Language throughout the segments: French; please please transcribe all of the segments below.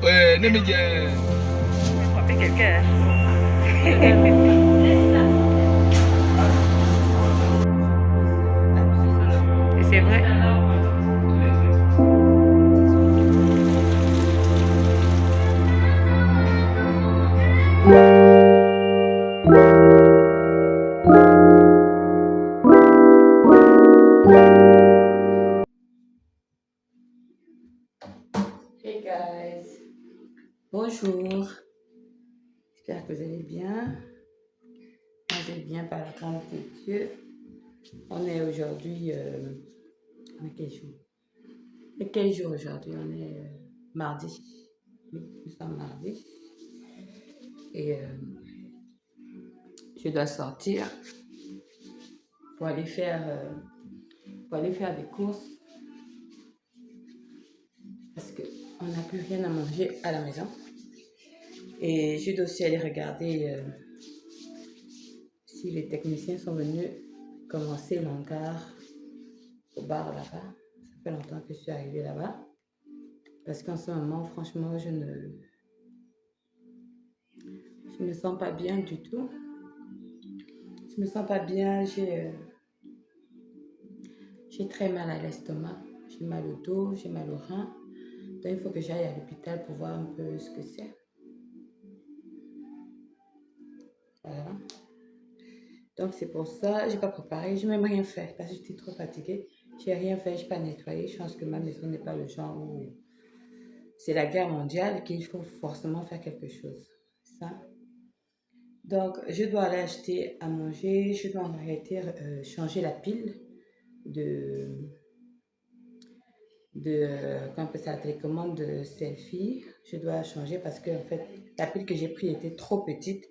Ouais, ne me dis. Frapper quelqu'un. Et c'est vrai. Hey guys, bonjour, j'espère que vous allez bien. Moi je vais bien par la grâce de Dieu. On est aujourd'hui, on est quel jour? Et quel jour aujourd'hui? On est mardi. Oui, nous sommes mardi. Et je dois sortir pour aller faire des courses parce qu'on n'a plus rien à manger à la maison. Et je dois aussi aller regarder si les techniciens sont venus commencer l'encart au bar là-bas. Ça fait longtemps que je suis arrivée là-bas. Parce qu'en ce moment, franchement, je me sens pas bien du tout. Je me sens pas bien, j'ai très mal à l'estomac, j'ai mal au dos, j'ai mal au rein. Donc il faut que j'aille à l'hôpital pour voir un peu ce que c'est. Voilà. Donc c'est pour ça, j'ai pas préparé, j'ai même rien fait parce que j'étais trop fatiguée. J'ai rien fait, j'ai pas nettoyé. Je pense que ma maison n'est pas le genre où c'est la guerre mondiale qu'il faut forcément faire quelque chose. Ça. Donc, je dois aller acheter à manger, je dois arrêter, changer la pile de, comment on appelle ça, la télécommande de selfie. Je dois changer parce que, en fait, la pile que j'ai prise était trop petite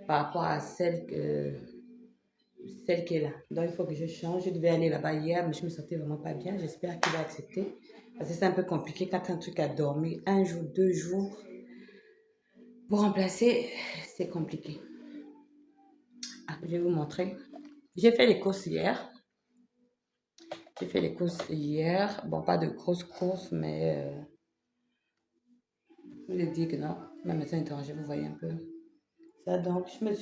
par rapport à celle qui est là. Donc, il faut que je change. Je devais aller là-bas hier, mais je me sentais vraiment pas bien. J'espère qu'il va accepter. Parce que c'est un peu compliqué quand un truc a dormi un jour, 2 jours. Pour remplacer, c'est compliqué. Ah, je vais vous montrer. J'ai fait les courses hier. Bon, pas de grosses courses, mais je vous ai dit que non, ma maison est rangée, vous voyez un peu. Ça, donc, euh, je me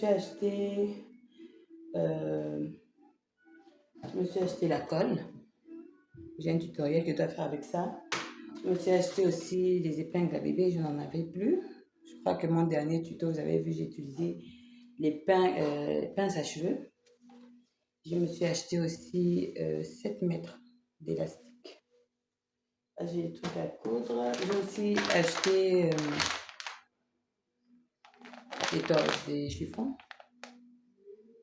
suis acheté la colle. J'ai un tutoriel que je dois faire avec ça. Je me suis acheté aussi les épingles à bébé, je n'en avais plus. Je crois que mon dernier tuto, vous avez vu, j'ai utilisé les pinces à cheveux. Je me suis acheté aussi 7 mètres d'élastique. J'ai des trucs à coudre. J'ai aussi acheté des chiffons.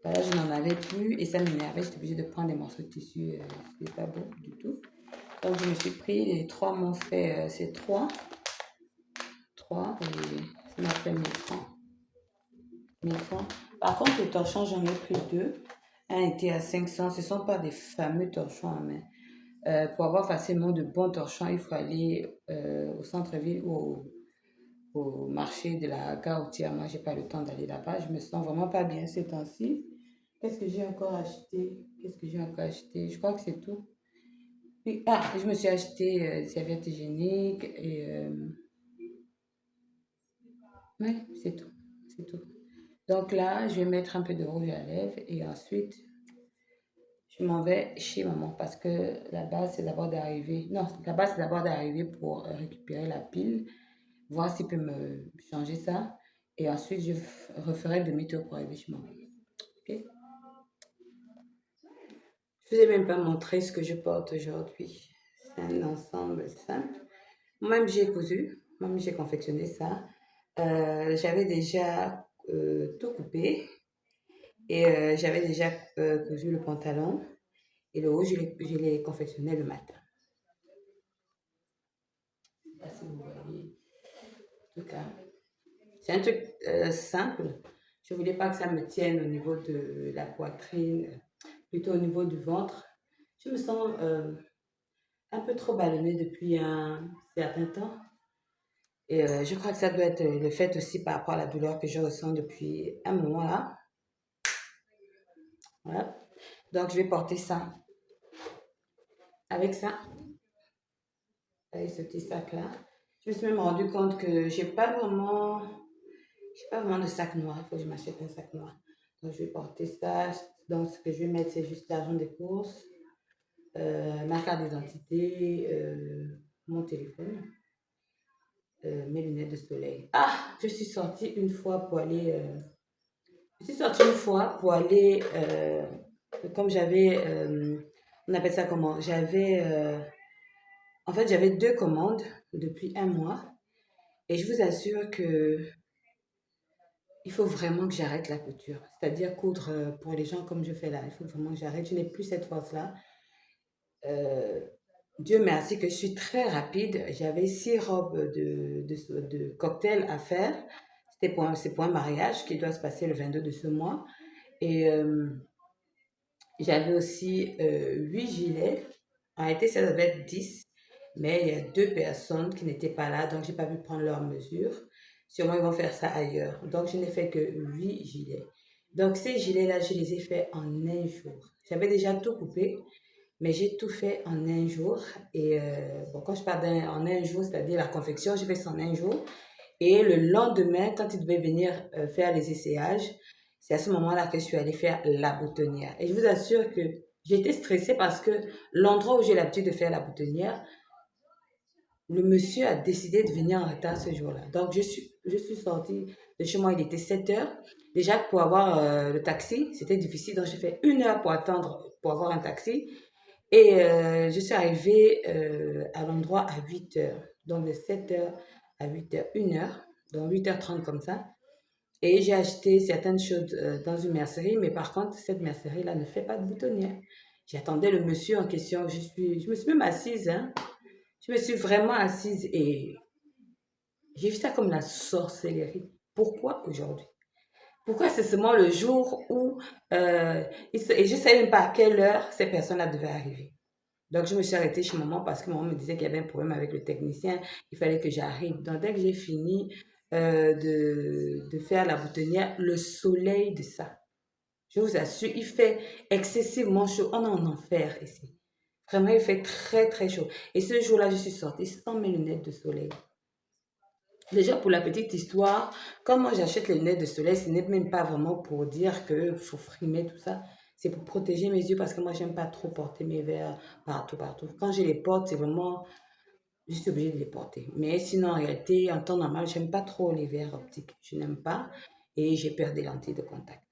Voilà, je n'en avais plus et ça m'énervait. J'étais obligée de prendre des morceaux de tissu. C'était pas beau du tout. Donc, je me suis pris les 3 m'ont fait, c'est 3. 3 et ça m'a fait 1000 francs. 1000 francs. Par contre, les torchons, j'en ai pris 2. Un était à 500. Ce ne sont pas des fameux torchons à main. Pour avoir facilement de bons torchons, il faut aller au centre-ville ou au marché de la gare routière. Moi, j'ai pas le temps d'aller là-bas. Je me sens vraiment pas bien ces temps-ci. Qu'est-ce que j'ai encore acheté? Je crois que c'est tout. Puis, je me suis acheté des serviettes hygiéniques et ouais, c'est tout. C'est tout. Donc là, je vais mettre un peu de rouge à lèvres et ensuite, je m'en vais chez maman parce que la base, c'est d'abord d'arriver. Non, la base, c'est d'abord d'arriver pour récupérer la pile, voir s'il peut me changer ça. Et ensuite, je referai demi-tour pour arriver chez maman. Ok? Je ne vous ai même pas montré ce que je porte aujourd'hui. C'est un ensemble simple. Moi-même, j'ai cousu. Moi-même, j'ai confectionné ça. J'avais déjà tout coupé. Et j'avais déjà cousu le pantalon. Et le haut, je l'ai confectionné le matin. Je ne sais pas si vous voyez. En tout cas, c'est un truc simple. Je ne voulais pas que ça me tienne au niveau de la poitrine, plutôt au niveau du ventre. Je me sens un peu trop ballonnée depuis un certain temps. Et je crois que ça doit être le fait aussi par rapport à la douleur que je ressens depuis un moment là. Voilà. Donc, je vais porter ça avec ça, avec ce petit sac là. Je me suis même rendu compte que j'ai pas vraiment de sac noir. Il faut que je m'achète un sac noir. Donc, je vais porter ça. Donc, ce que je vais mettre, c'est juste l'argent des courses, ma carte d'identité, mon téléphone, mes lunettes de soleil. Ah, je suis sortie une fois pour aller. Je suis sortie une fois pour aller. Comme j'avais. On appelle ça comment? En fait, j'avais 2 commandes depuis un mois. Et je vous assure que il faut vraiment que j'arrête la couture. C'est-à-dire coudre pour les gens comme je fais là. Il faut vraiment que j'arrête. Je n'ai plus cette force-là. Euh, Dieu merci que je suis très rapide. J'avais 6 robes de cocktail à faire. C'est pour un mariage qui doit se passer le 22 de ce mois. Et j'avais aussi 8 gilets. En réalité, ça devait être 10. Mais il y a 2 personnes qui n'étaient pas là, donc j'ai pas pu prendre leurs mesures. Sûrement, ils vont faire ça ailleurs. Donc, je n'ai fait que 8 gilets. Donc, ces gilets-là, je les ai faits en un jour. J'avais déjà tout coupé, mais j'ai tout fait en un jour. Et bon, quand je parle en un jour, c'est-à-dire la confection, j'ai fait ça en un jour. Et le lendemain, quand ils devaient venir faire les essayages, c'est à ce moment-là que je suis allée faire la boutonnière. Et je vous assure que j'étais stressée parce que l'endroit où j'ai l'habitude de faire la boutonnière, le monsieur a décidé de venir en retard ce jour-là. Donc, je suis sortie de chez moi, il était 7 heures. Déjà, pour avoir le taxi, c'était difficile. Donc, j'ai fait 1 heure pour attendre, pour avoir un taxi. Et je suis arrivée à l'endroit à 8 heures. Donc, de 7 heures à 8 heures, 1 heure. Donc, 8h30 comme ça. Et j'ai acheté certaines choses dans une mercerie. Mais par contre, cette mercerie-là ne fait pas de boutonnière. J'attendais le monsieur en question. Je me suis même assise, hein. Je me suis vraiment assise et j'ai vu ça comme la sorcellerie. Pourquoi aujourd'hui? Pourquoi c'est seulement le jour où... et je ne savais même pas à quelle heure ces personnes-là devaient arriver. Donc, je me suis arrêtée chez maman parce que maman me disait qu'il y avait un problème avec le technicien. Il fallait que j'arrive. Donc, dès que j'ai fini de faire la boutonnière, le soleil de ça, je vous assure, il fait excessivement chaud. On est en enfer ici. Vraiment, il fait très, très chaud. Et ce jour-là, je suis sortie sans mes lunettes de soleil. Déjà, pour la petite histoire, quand moi j'achète les lunettes de soleil, ce n'est même pas vraiment pour dire qu'il faut frimer tout ça. C'est pour protéger mes yeux parce que moi, j'aime pas trop porter mes verres partout, partout. Quand je les porte, c'est vraiment... Je suis obligée de les porter. Mais sinon, en réalité, en temps normal, j'aime pas trop les verres optiques. Je n'aime pas. Et j'ai peur des lentilles de contact.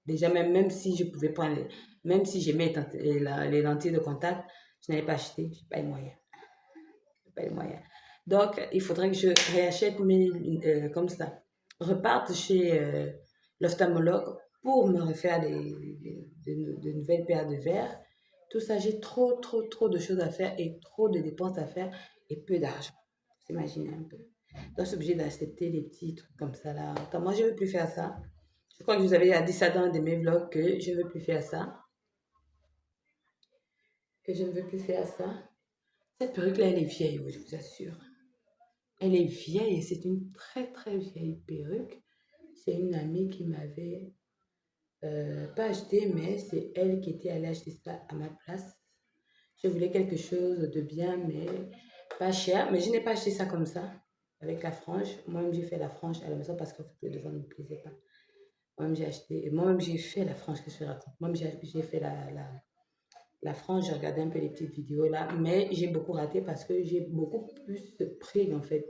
Déjà, même si je pouvais prendre... Même si j'aimais les lentilles de contact, je n'avais pas acheté. Je n'ai pas les moyens. Pas les moyens. Donc, il faudrait que je réachète comme ça, reparte chez l'ophtalmologue pour me refaire de nouvelles paires de verres. Tout ça, j'ai trop de choses à faire et trop de dépenses à faire et peu d'argent. Vous imaginez un peu. Donc, je suis obligée d'accepter des petits trucs comme ça là. Attends, moi, je ne veux plus faire ça. Je crois que je vous avais dit ça dans un de mes vlogs que je ne veux plus faire ça. Que je ne veux plus faire ça. Cette perruque-là, elle est vieille, oui, je vous assure. Elle est vieille, c'est une très vieille perruque. C'est une amie qui m'avait pas acheté, mais c'est elle qui était allée acheter ça à ma place. Je voulais quelque chose de bien, mais pas cher. Mais je n'ai pas acheté ça comme ça, avec la frange. Moi-même, j'ai fait la frange à la maison parce que le devant ne me plaisait pas. Moi-même, j'ai fait la frange que je raconte. Moi-même, j'ai fait la frange, j'ai regardé un peu les petites vidéos là, mais j'ai beaucoup raté parce que j'ai beaucoup plus pris en fait.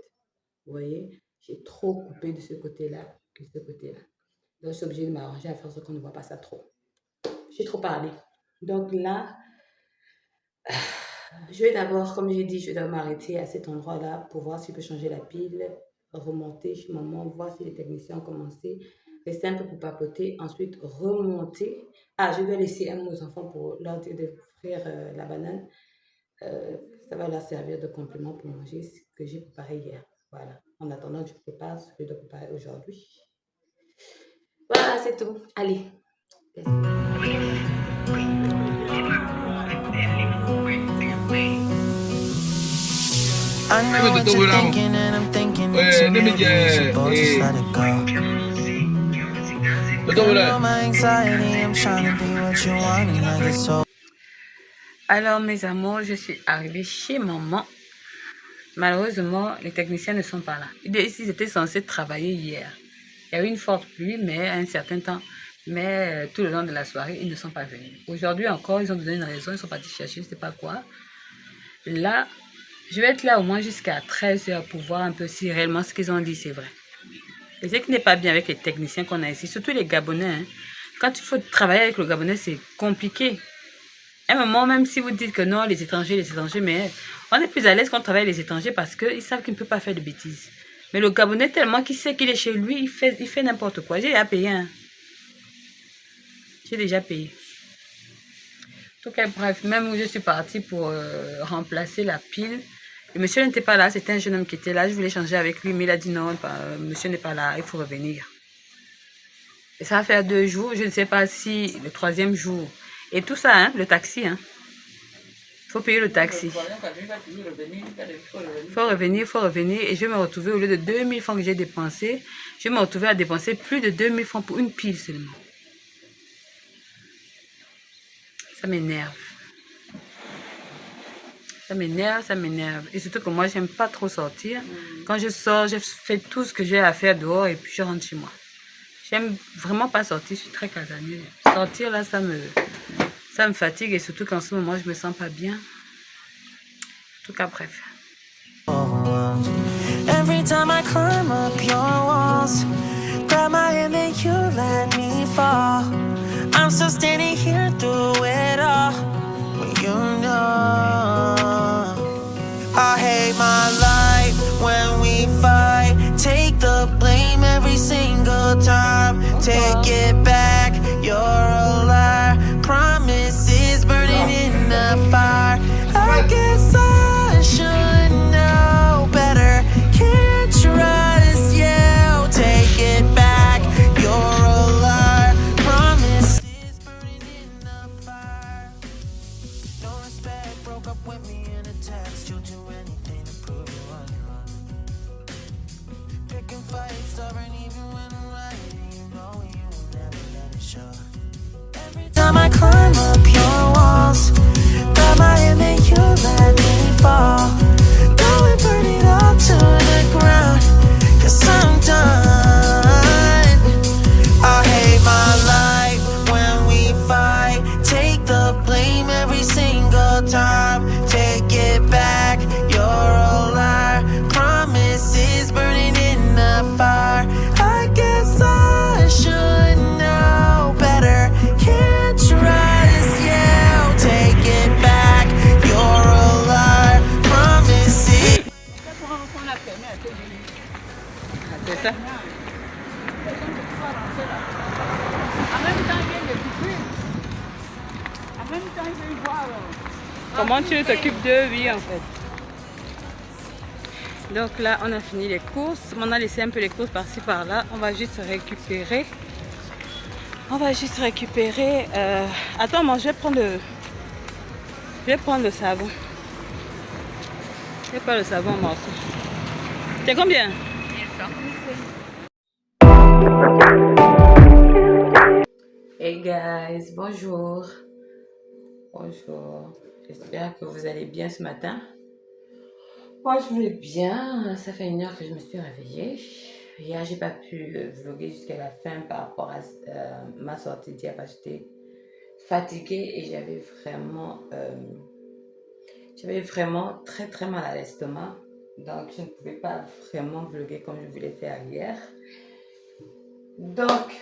Vous voyez, j'ai trop coupé de ce côté-là que de ce côté-là. Donc, je suis obligée de m'arranger à faire ce qu'on ne voit pas ça trop. J'ai trop parlé. Donc là, je vais d'abord, comme j'ai dit, je vais d'abord m'arrêter à cet endroit-là pour voir si je peux changer la pile, remonter chez maman, voir si les techniciens ont commencé, rester un peu pour papoter, ensuite remonter. Ah, je dois laisser un mot aux enfants pour leur dire d'offrir la banane. Ça va leur servir de complément pour manger ce que j'ai préparé hier. Voilà. En attendant que je prépare ce que je dois préparer aujourd'hui. Voilà, c'est tout. Allez. I know what you're thinking and I'm thinking it's too maybe you should both just let it go. You know my anxiety, I'm trying to be what you want and I get so... Alors mes amours, je suis arrivée chez maman. Malheureusement, les techniciens ne sont pas là. Ils étaient censés travailler hier. Il y a eu une forte pluie, mais à un certain temps. Mais tout le long de la soirée, ils ne sont pas venus. Aujourd'hui encore, ils ont donné une raison. Ils sont partis chercher, je ne sais pas quoi. Là, je vais être là au moins jusqu'à 13h pour voir un peu si réellement ce qu'ils ont dit, c'est vrai. Et ce qui n'est pas bien avec les techniciens qu'on a ici, surtout les Gabonais. Hein. Quand il faut travailler avec le Gabonais, c'est compliqué. À un moment, même si vous dites que non, les étrangers, mais on est plus à l'aise quand on travaille avec les étrangers parce qu'ils savent qu'ils ne peuvent pas faire de bêtises. Mais le Gabonais, tellement qu'il sait qu'il est chez lui, il fait n'importe quoi. J'ai déjà payé. Hein. J'ai déjà payé. En tout cas, bref, même où je suis partie pour remplacer la pile, le monsieur n'était pas là, c'était un jeune homme qui était là. Je voulais changer avec lui, mais il a dit non, monsieur n'est pas là, il faut revenir. Et ça va faire 2 jours, je ne sais pas si le 3e jour. Et tout ça, hein, le taxi, hein. Il faut payer le taxi. Il faut revenir. Et je vais me retrouver, au lieu de 2000 francs que j'ai dépensé, je vais me retrouver à dépenser plus de 2000 francs pour une pile seulement. Ça m'énerve. Ça m'énerve. Et surtout que moi, j'aime pas trop sortir. Quand je sors, je fais tout ce que j'ai à faire dehors et puis je rentre chez moi. J'aime vraiment pas sortir, je suis très casanière. Sortir là, ça me fatigue et surtout qu'en ce moment, je me sens pas bien. En tout cas, bref. Every time I climb up your walls, grab my hand and you let me fall. I'm still standing here through it all. When you know I hate my life when we fight. Take the blame every single time. Take it back, you're a liar. Promises burning in the fire. I guess I should know better. Can't trust you. Take it back, you're a liar. Promises burning in the fire. No respect, broke up with me in a text. You'll do anything to prove you on your own. Picking fights, stubborn even when I'm right. You know you will never let it show. Every time I climb up your walls, grab my hand and you let me fall. Go and burn it all to the ground, 'cause I'm done. I hate my life when we fight. Take the blame every single time. Take it back, you're a liar. Promises burning in the fire. I guess I should know better. Can't trust you. Take it back, you're a liar. Promises. C'est ça. Comment tu t'occupes de lui en fait? Donc là, on a fini les courses. On a laissé un peu les courses par-ci par-là. On va juste récupérer. Attends, moi, je vais prendre le savon. Je vais prendre le savon en morceaux. C'est combien? 1000 francs. Hey guys, bonjour. Bonjour. J'espère que vous allez bien ce matin. Moi, je vais bien. Ça fait 1 heure que je me suis réveillée. Hier, j'ai pas pu vlogger jusqu'à la fin par rapport à ma sortie d'hier parce que j'étais fatiguée et j'avais vraiment très très mal à l'estomac. Donc, je ne pouvais pas vraiment vlogger comme je voulais faire hier. Donc,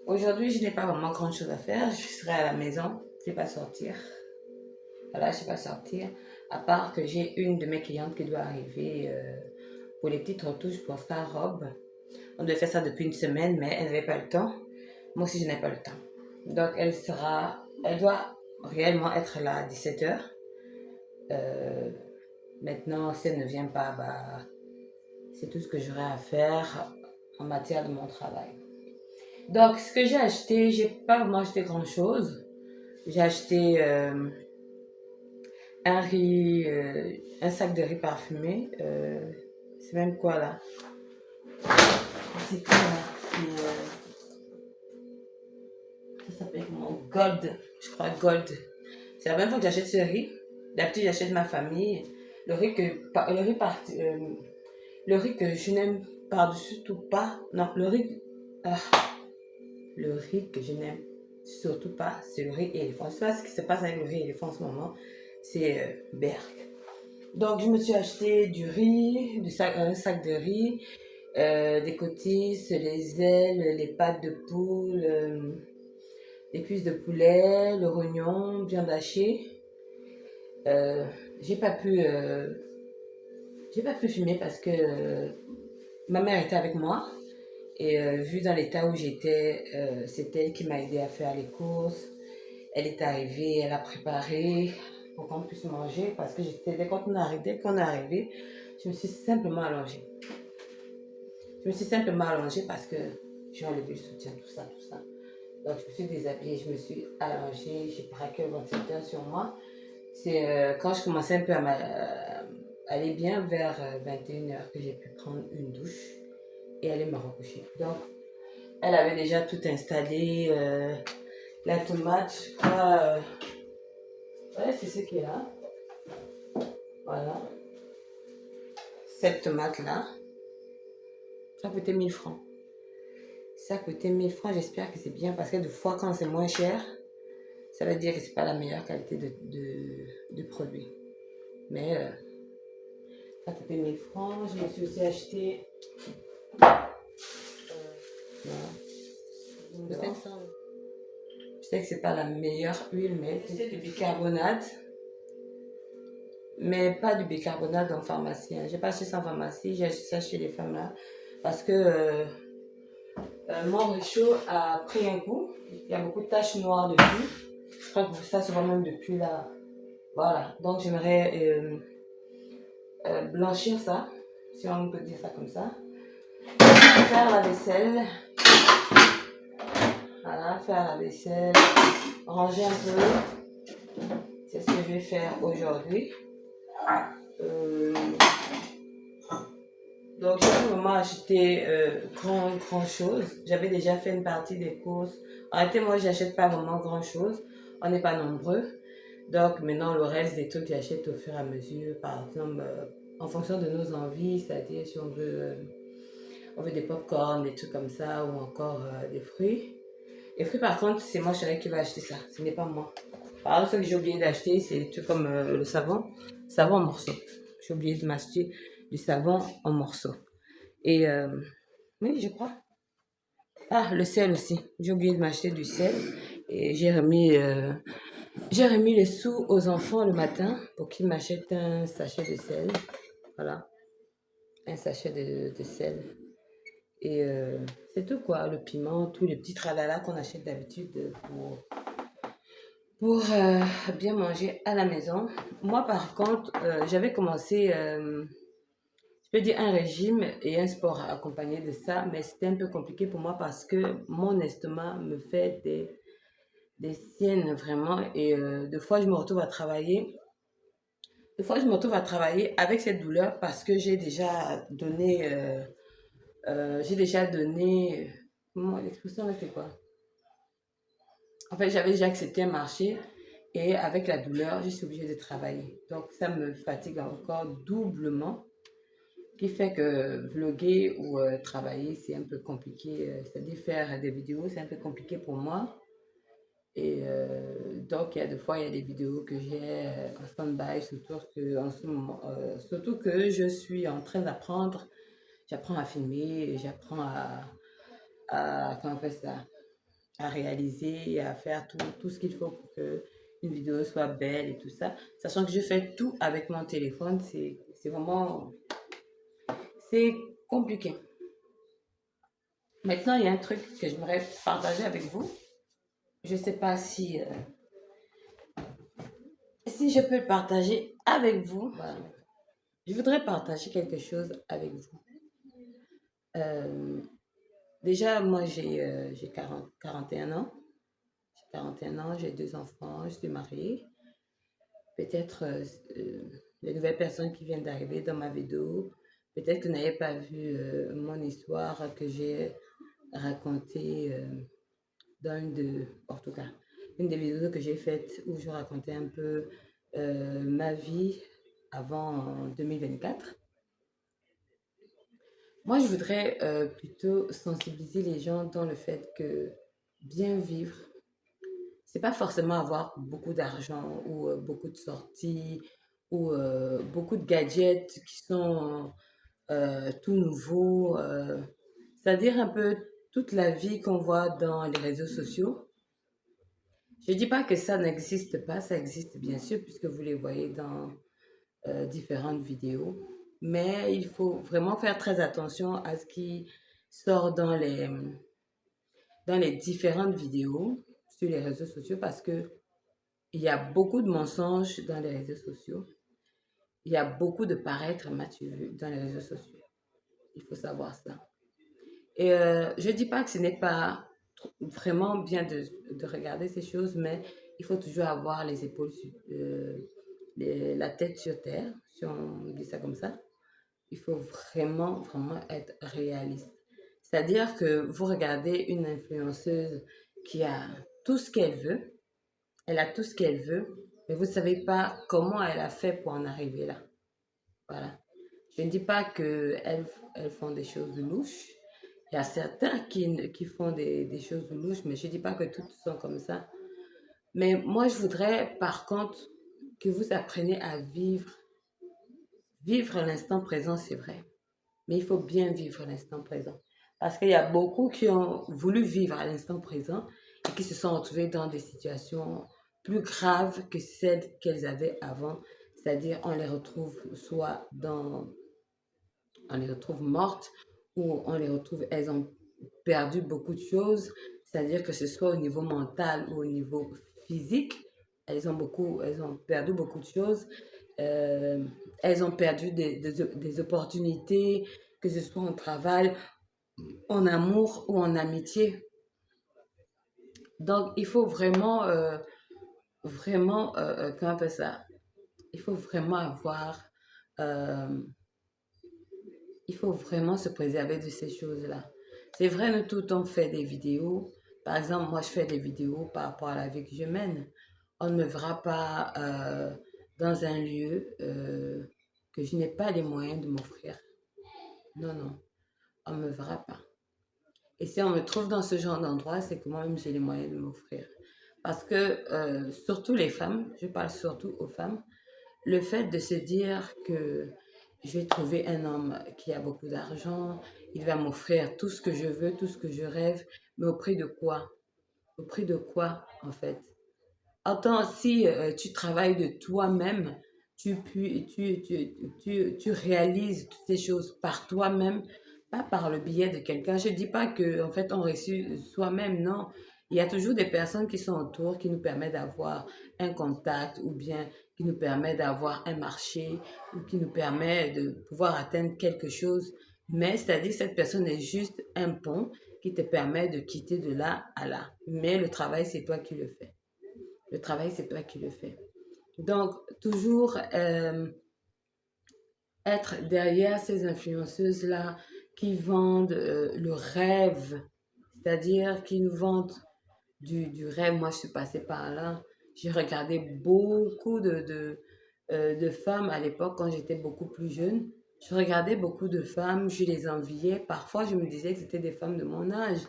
aujourd'hui, je n'ai pas vraiment grand chose à faire. Je serai à la maison. Je ne vais pas sortir. Voilà, je ne vais pas sortir. À part que j'ai une de mes clientes qui doit arriver pour les petites retouches pour sa robe. On devait faire ça depuis 1 semaine, mais elle n'avait pas le temps. Moi aussi, je n'ai pas le temps. Donc, elle doit réellement être là à 17h. Maintenant, si elle ne vient pas, c'est tout ce que j'aurai à faire en matière de mon travail. Donc, ce que j'ai acheté, j'ai pas vraiment acheté grand chose. J'ai acheté un riz, un sac de riz parfumé. C'est même quoi là? C'est quoi là? Ça s'appelle comment? Gold. Je crois Gold. C'est la première fois que j'achète ce riz. D'habitude, j'achète ma famille. le riz que je n'aime par-dessus tout pas. Non, ah, le riz que je n'aime surtout pas, c'est le riz éléphant. Je sais pas ce qui se passe avec le riz éléphant en ce moment. C'est Berk. Donc, je me suis acheté du riz, un sac de riz, des cotises, les ailes, les pattes de poule, les cuisses de poulet, le rognon, viande hachée. Euh, j'ai pas pu, euh, j'ai pas pu fumer parce que ma mère était avec moi et vu dans l'état où j'étais, c'est elle qui m'a aidé à faire les courses. Elle est arrivée, elle a préparé pour qu'on puisse manger parce que dès qu'on est arrivé, je me suis simplement allongée. Je me suis simplement allongée parce que j'ai enlevé le soutien, tout ça, tout ça. Donc je me suis déshabillée, je me suis allongée, j'ai braqué le ventilateur sur moi. C'est quand je commençais un peu à aller bien vers 21h que j'ai pu prendre une douche et aller me recoucher. Donc elle avait déjà tout installé, la tomate, je crois. Ouais, c'est ce qui est là. Voilà. Cette tomate-là, ça coûtait 1000 francs. Ça coûtait 1000 francs, j'espère que c'est bien parce que des fois, quand c'est moins cher, ça veut dire que c'est pas la meilleure qualité de produit. Mais ça coûtait 1000 francs. Je me suis aussi acheté. Je sais que c'est pas la meilleure huile, mais c'est du bicarbonate. Mais pas du bicarbonate en pharmacie. J'ai pas acheté ça en pharmacie, j'ai acheté ça chez les femmes là. Parce que mon réchaud a pris un coup. Il y a beaucoup de taches noires dessus. Je crois que ça se voit même depuis là. Voilà. Donc j'aimerais blanchir ça, si on peut dire ça comme ça. Faire la vaisselle. Voilà, faire la vaisselle. Ranger un peu. C'est ce que je vais faire aujourd'hui. Donc, j'ai vraiment acheté grand chose. J'avais déjà fait une partie des courses. En réalité, moi, j'achète pas vraiment grand chose. On n'est pas nombreux. Donc, maintenant, le reste des trucs, j'achète au fur et à mesure. Par exemple, en fonction de nos envies, c'est-à-dire si on veut des pop-corn, des trucs comme ça, ou encore des fruits. Les fruits, par contre, c'est moi, chérie, qui va acheter ça. Ce n'est pas moi. Par exemple, ce que j'ai oublié d'acheter, c'est des trucs comme le savon. Savon en morceaux. J'ai oublié de m'acheter du savon en morceaux. Et oui, je crois. Ah, le sel aussi. J'ai oublié de m'acheter du sel. Et j'ai remis les sous aux enfants le matin pour qu'ils m'achètent un sachet de sel. Voilà. Un sachet de sel. Et c'est tout quoi. Le piment, tous les petits tralala qu'on achète d'habitude pour bien manger à la maison. Moi, par contre, j'avais commencé, je peux dire, un régime et un sport accompagné de ça, mais c'était un peu compliqué pour moi parce que mon estomac me fait des siennes vraiment. Et des fois, je me retrouve à travailler. Des fois, je me retrouve à travailler avec cette douleur parce que j'ai déjà donné. Comment l'expression là, c'est quoi? En fait, j'avais déjà accepté un marché et avec la douleur, je suis obligée de travailler. Donc, ça me fatigue encore doublement, qui fait que vlogger ou travailler, c'est un peu compliqué. C'est-à-dire faire des vidéos, c'est un peu compliqué pour moi. Et donc, il y a des fois, il y a des vidéos que j'ai en stand-by, surtout que je suis en train d'apprendre. J'apprends à filmer, j'apprends comment on appelle ça? À réaliser, à faire tout ce qu'il faut pour que une vidéo soit belle et tout ça. Sachant que je fais tout avec mon téléphone, c'est vraiment... C'est compliqué. Maintenant, il y a un truc que j'aimerais partager avec vous. Je ne sais pas si je peux le partager avec vous. Voilà. Je voudrais partager quelque chose avec vous. Déjà, moi, j'ai 41 ans. J'ai 41 ans, j'ai 2 enfants, je suis mariée. Peut-être les nouvelles personnes qui viennent d'arriver dans ma vidéo, peut-être que vous n'avez pas vu mon histoire que j'ai racontée dans en tout cas, une des vidéos que j'ai faites où je racontais un peu ma vie avant 2024. Moi, je voudrais plutôt sensibiliser les gens dans le fait que bien vivre, c'est pas forcément avoir beaucoup d'argent ou beaucoup de sorties ou beaucoup de gadgets qui sont tout nouveaux. C'est-à-dire un peu toute la vie qu'on voit dans les réseaux sociaux. Je dis pas que ça n'existe pas, ça existe bien sûr puisque vous les voyez dans différentes vidéos. Mais il faut vraiment faire très attention à ce qui sort dans les différentes vidéos sur les réseaux sociaux parce que il y a beaucoup de mensonges dans les réseaux sociaux. Il y a beaucoup de paraître mature dans les réseaux sociaux. Il faut savoir ça. Et je dis pas que ce n'est pas vraiment bien de regarder ces choses, mais il faut toujours avoir les épaules, la tête sur terre, si on dit ça comme ça. Il faut vraiment, vraiment être réaliste. C'est-à-dire que vous regardez une influenceuse qui a tout ce qu'elle veut, elle a tout ce qu'elle veut, mais vous ne savez pas comment elle a fait pour en arriver là. Voilà. Je ne dis pas qu'elles font des choses louches. Il y a certains qui font des choses louches, mais je ne dis pas que toutes sont comme ça. Mais moi, je voudrais, par contre, que vous appreniez à vivre. Vivre l'instant présent, c'est vrai. Mais il faut bien vivre l'instant présent. Parce qu'il y a beaucoup qui ont voulu vivre à l'instant présent et qui se sont retrouvés dans des situations plus graves que celles qu'elles avaient avant. C'est-à-dire, on les retrouve on les retrouve mortes ou on les retrouve, elles ont perdu beaucoup de choses. C'est-à-dire que ce soit au niveau mental ou au niveau physique, elles ont perdu beaucoup de choses. Euh, Elles ont perdu des opportunités, que ce soit en travail, en amour ou en amitié. Donc, il faut comment on appelle ça? Il faut vraiment euh, il faut vraiment se préserver de ces choses-là. C'est vrai, nous tout le temps fait des vidéos. Par exemple, moi, je fais des vidéos par rapport à la vie que je mène. On ne me verra pas dans un lieu que je n'ai pas les moyens de m'offrir. Non, non, on ne me verra pas. Et si on me trouve dans ce genre d'endroit, c'est que moi-même, j'ai les moyens de m'offrir. Parce que, surtout les femmes, je parle surtout aux femmes, le fait de se dire que je vais trouver un homme qui a beaucoup d'argent, il va m'offrir tout ce que je veux, tout ce que je rêve, mais au prix de quoi? Au prix de quoi, en fait? Autant si tu travailles de toi-même, tu réalises toutes ces choses par toi-même, pas par le biais de quelqu'un. Je ne dis pas que en fait on réussit soi-même, non. Il y a toujours des personnes qui sont autour qui nous permettent d'avoir un contact ou bien qui nous permettent d'avoir un marché ou qui nous permet de pouvoir atteindre quelque chose. Mais c'est-à-dire cette personne est juste un pont qui te permet de quitter de là à là. Mais le travail, c'est toi qui le fais. Le travail, c'est toi qui le fais. Donc, toujours être derrière ces influenceuses-là qui vendent le rêve, c'est-à-dire qui nous vendent du rêve. Moi, je suis passée par là. J'ai regardé beaucoup de femmes à l'époque quand j'étais beaucoup plus jeune. Je regardais beaucoup de femmes, je les enviais. Parfois, je me disais que c'était des femmes de mon âge.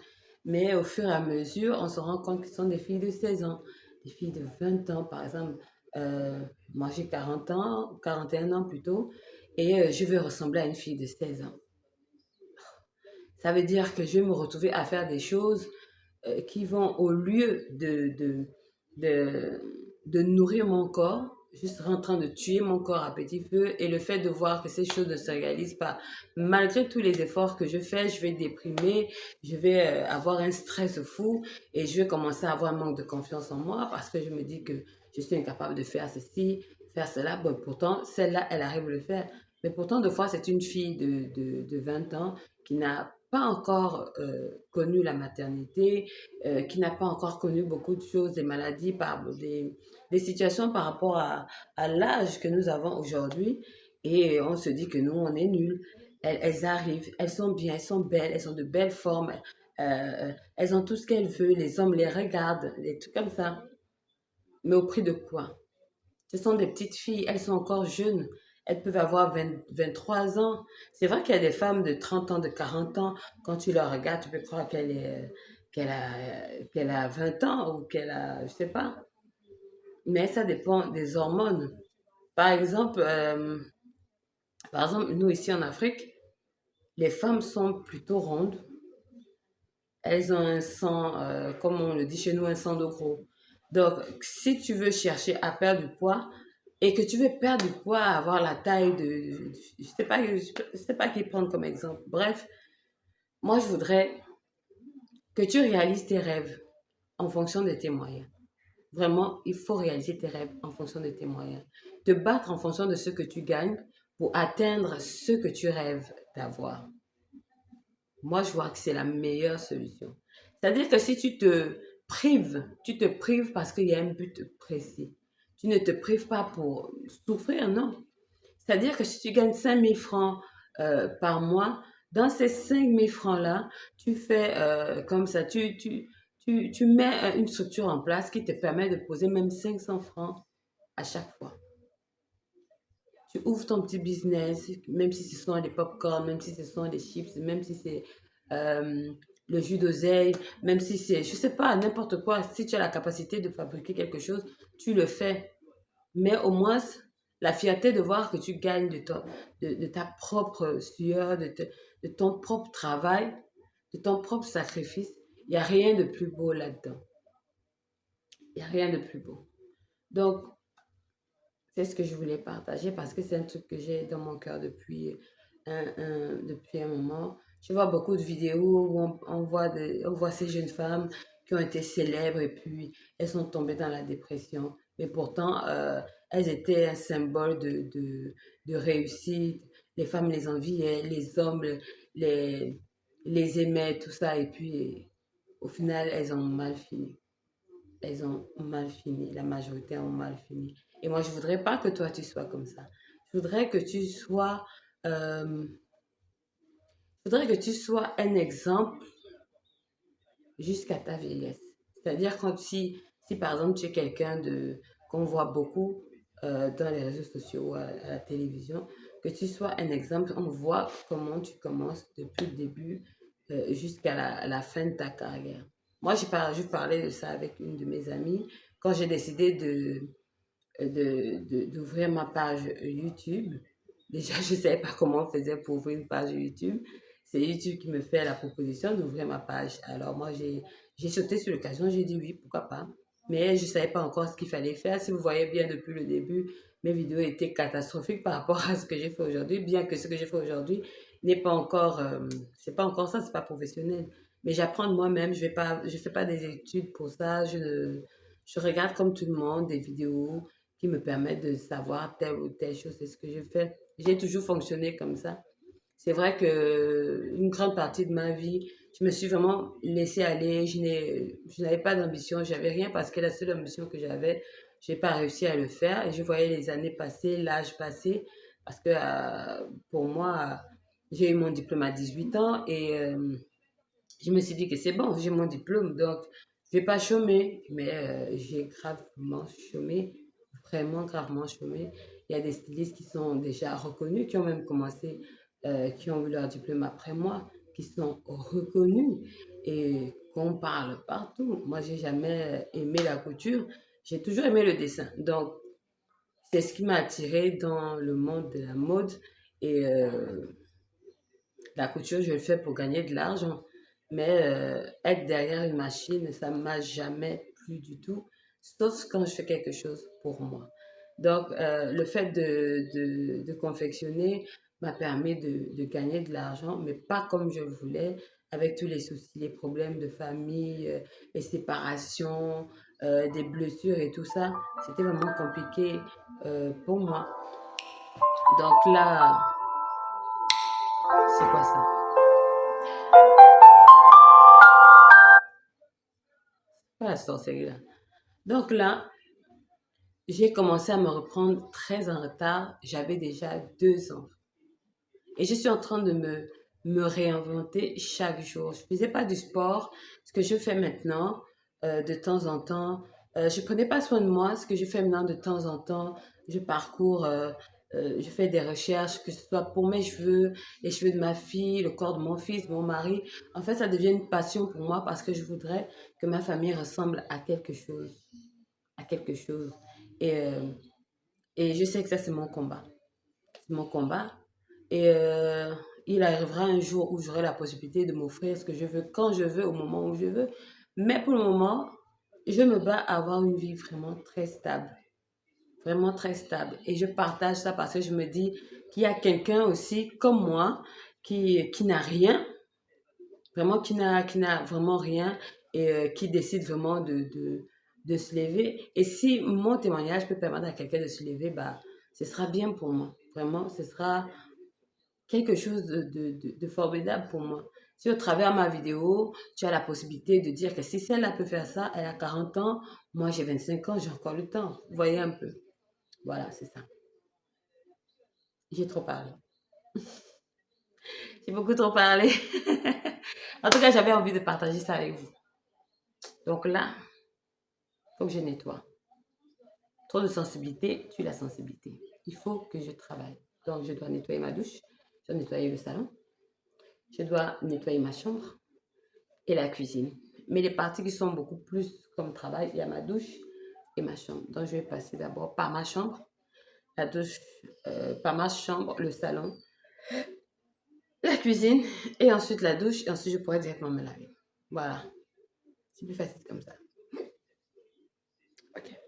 Mais au fur et à mesure, on se rend compte que ce sont des filles de 16 ans, des filles de 20 ans, par exemple. Moi, j'ai 40 ans, 41 ans plutôt, et je veux ressembler à une fille de 16 ans. Ça veut dire que je vais me retrouver à faire des choses qui vont, au lieu de, de nourrir mon corps, je serai en train de tuer mon corps à petit feu. Et le fait de voir que ces choses ne se réalisent pas, malgré tous les efforts que je fais, je vais déprimer, je vais avoir un stress fou et je vais commencer à avoir un manque de confiance en moi parce que je me dis que je suis incapable de faire ceci, faire cela. Bon, pourtant, celle-là, elle arrive à le faire. Mais pourtant, des fois, c'est une fille de 20 ans qui n'a pas encore connu la maternité, qui n'a pas encore connu beaucoup de choses, des maladies, des situations par rapport à l'âge que nous avons aujourd'hui. Et on se dit que nous, on est nuls. Elles arrivent, elles sont bien, elles sont belles, elles ont de belles formes, elles ont tout ce qu'elles veulent, les hommes les regardent, des trucs comme ça. Mais au prix de quoi? Ce sont des petites filles, elles sont encore jeunes. elles peuvent avoir 23 ans. C'est vrai qu'il y a des femmes de 30 ans, de 40 ans. Quand tu la regardes, tu peux croire qu'elle a 20 ans ou qu'elle a, je sais pas. Mais ça dépend des hormones. Par exemple, euh, Par exemple, nous ici en Afrique, les femmes sont plutôt rondes. Elles ont un sang, comme on le dit chez nous, un sang de gros. Donc, si tu veux chercher à perdre du poids et que tu veux perdre du poids, avoir la taille je sais pas qui prendre comme exemple. Bref, moi, je voudrais que tu réalises tes rêves en fonction de tes moyens. Vraiment, il faut réaliser tes rêves en fonction de tes moyens. Te battre en fonction de ce que tu gagnes pour atteindre ce que tu rêves d'avoir. Moi, je vois que c'est la meilleure solution. C'est-à-dire que si tu te prives parce qu'il y a un but précis. Tu ne te prives pas pour souffrir, non. C'est-à-dire que si tu gagnes 5 000 francs par mois, dans ces 5 000 francs-là, tu fais comme ça, tu mets une structure en place qui te permet de poser même 500 francs à chaque fois. Tu ouvres ton petit business, même si ce sont des pop-corn, même si ce sont des chips, même si c'est euh, le jus d'oseille, même si c'est, je sais pas, n'importe quoi. Si tu as la capacité de fabriquer quelque chose, tu le fais. Mais au moins, la fierté de voir que tu gagnes de ta propre sueur, de ton propre travail, de ton propre sacrifice, il n'y a rien de plus beau là-dedans. Il n'y a rien de plus beau. Donc, c'est ce que je voulais partager parce que c'est un truc que j'ai dans mon cœur depuis un moment. Je vois beaucoup de vidéos où on voit ces jeunes femmes qui ont été célèbres et puis elles sont tombées dans la dépression. Mais pourtant, elles étaient un symbole de réussite. Les femmes les enviaient, les hommes les, les aimaient, tout ça. Et puis, au final, elles ont mal fini. Elles ont mal fini. La majorité ont mal fini. Et moi, je voudrais pas que toi, tu sois comme ça. Je voudrais que tu sois, euh, je voudrais que tu sois un exemple jusqu'à ta vieillesse. C'est-à-dire si par exemple tu es quelqu'un qu'on voit beaucoup dans les réseaux sociaux ou à la télévision, que tu sois un exemple, on voit comment tu commences depuis le début jusqu'à la fin de ta carrière. Moi, je parlais de ça avec une de mes amies quand j'ai décidé d'ouvrir ma page YouTube. Déjà, je ne savais pas comment on faisait pour ouvrir une page YouTube. C'est YouTube qui me fait la proposition d'ouvrir ma page. Alors moi, j'ai sauté sur l'occasion, j'ai dit oui, pourquoi pas. Mais je ne savais pas encore ce qu'il fallait faire. Si vous voyez bien depuis le début, mes vidéos étaient catastrophiques par rapport à ce que j'ai fait aujourd'hui, bien que ce que j'ai fait aujourd'hui n'est pas encore, c'est pas encore ça, c'est pas professionnel. Mais j'apprends de moi-même, je fais pas des études pour ça, je regarde comme tout le monde des vidéos qui me permettent de savoir telle ou telle chose, c'est ce que je fais. J'ai toujours fonctionné comme ça. C'est vrai que une grande partie de ma vie, je me suis vraiment laissée aller. Je n'avais pas d'ambition, j'avais rien parce que la seule ambition que j'avais, j'ai pas réussi à le faire. Et je voyais les années passer, l'âge passer, parce que pour moi, j'ai eu mon diplôme à 18 ans et je me suis dit que c'est bon, j'ai mon diplôme, donc je vais pas chômer. Mais j'ai gravement chômé, vraiment gravement chômé. Il y a des stylistes qui sont déjà reconnus, qui ont même commencé, qui ont eu leur diplôme après moi, qui sont reconnus et qu'on parle partout. Moi, j'ai jamais aimé la couture, j'ai toujours aimé le dessin. Donc, c'est ce qui m'a attiré dans le monde de la mode et la couture, je le fais pour gagner de l'argent. Mais être derrière une machine, ça ne m'a jamais plu du tout, sauf quand je fais quelque chose pour moi. Donc, le fait de confectionner m'a permis de gagner de l'argent, mais pas comme je le voulais, avec tous les soucis, les problèmes de famille, les séparations, des blessures et tout ça. C'était vraiment compliqué pour moi. Donc là, c'est quoi ça? Pas la sorcellerie là. Donc là, j'ai commencé à me reprendre très en retard. J'avais déjà 2 ans. Et je suis en train de me réinventer chaque jour. Je ne faisais pas du sport, ce que je fais maintenant, de temps en temps. Je ne prenais pas soin de moi, ce que je fais maintenant de temps en temps. Je parcours je fais des recherches, que ce soit pour mes cheveux, les cheveux de ma fille, le corps de mon fils, mon mari. En fait, ça devient une passion pour moi parce que je voudrais que ma famille ressemble à quelque chose. À quelque chose. Et, euh, et je sais que ça, c'est mon combat. C'est mon combat. Et il arrivera un jour où j'aurai la possibilité de m'offrir ce que je veux, quand je veux, au moment où je veux. Mais pour le moment, je me bats à avoir une vie vraiment très stable. Vraiment très stable. Et je partage ça parce que je me dis qu'il y a quelqu'un aussi comme moi qui n'a rien, vraiment qui n'a vraiment rien et qui décide vraiment de se lever. Et si mon témoignage peut permettre à quelqu'un de se lever, bah, ce sera bien pour moi. Vraiment, ce sera quelque chose de formidable pour moi. Si au travers de ma vidéo, tu as la possibilité de dire que si celle-là peut faire ça, elle a 40 ans, moi j'ai 25 ans, j'ai encore le temps. Vous voyez un peu. Voilà, c'est ça. J'ai trop parlé. J'ai beaucoup trop parlé. En tout cas, j'avais envie de partager ça avec vous. Donc là, il faut que je nettoie. Trop de sensibilité tue la sensibilité. Il faut que je travaille. Donc, je dois nettoyer ma douche, je dois nettoyer le salon, je dois nettoyer ma chambre et la cuisine. Mais les parties qui sont beaucoup plus comme travail, il y a ma douche et ma chambre. Donc, je vais passer d'abord par ma chambre, la douche, par ma chambre, le salon, la cuisine et ensuite la douche. Et ensuite, je pourrais directement me laver. Voilà. C'est plus facile comme ça. Ok.